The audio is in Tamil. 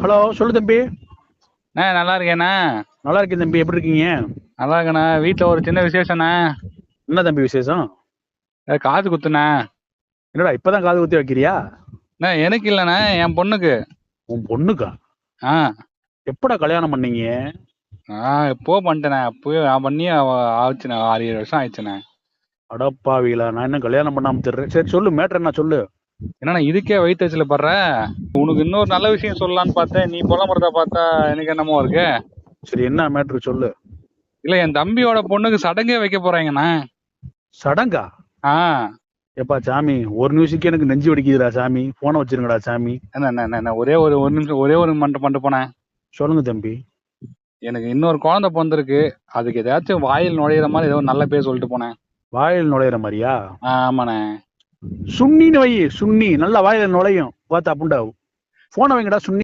ஹலோ, சொல்லு தம்பி. நல்லா இருக்கேண்ணா. நல்லா இருக்கேன் தம்பி, எப்படி இருக்கீங்க? நல்லா இருக்கேண்ணா. வீட்டில் ஒரு சின்ன விசேஷண்ணா. என்ன தம்பி விசேஷம்? காது குத்துண்ணா. என்னடா இப்பதான் காது குத்தி வைக்கிறியா? எனக்கு இல்லைண்ணா, என் பொண்ணுக்கு. உன் பொண்ணுக்கா? ஆ எப்படா கல்யாணம் பண்ணீங்க? எப்போ பண்ணிட்டேண்ணே. அப்போயே நான் பண்ணி ஆச்சுண்ணே, 6-7 வருஷம் ஆயிடுச்சுண்ணே. அடப்பாவிகளா, நான் இன்னும் கல்யாணம் பண்ணாம தர்றேன். சரி சொல்லு, மேட்ரு என்ன சொல்லு. என்னண்ணா இதுக்கே வயிற்றுல படுற? உனக்கு இன்னொரு நல்ல விஷயம் சொல்லலான்னு பார்த்தேன், நீ புலம்புறத பார்த்தா எனக்கு என்னமோ இருக்கு. சரி, என்ன மேட்ரு சொல்லு. இல்லை, என் தம்பியோட பொண்ணுக்கு சடங்கே வைக்க போறாங்கண்ணா. சடங்கா? ஆ எப்பா சாமி, ஒரு நிமிஷத்துக்கு எனக்கு நெஞ்சு வடிக்குதுடா சாமி. போனை வச்சிருங்கடா சாமி. என்ன ஒரே ஒரு நிமிஷம், ஒரே ஒரு பண்ணிட்டு போனேன். சொல்லுங்க தம்பி. எனக்கு இன்னொரு குழந்தை பிறந்திருக்கு. அதுக்கு ஏதாச்சும் வாயில் நுழையிற மாதிரி ஏதோ ஒரு நல்ல பேர் சொல்லிட்டு போனேன். வாயில் நுழையிற மாதிரியா? ஆமாண்ணே. சுண்ணின்னு வை, சுண்ணி நல்லா வாயில நுழையும். பார்த்தா புண்டா. போனை வைங்கடா சுண்ணி.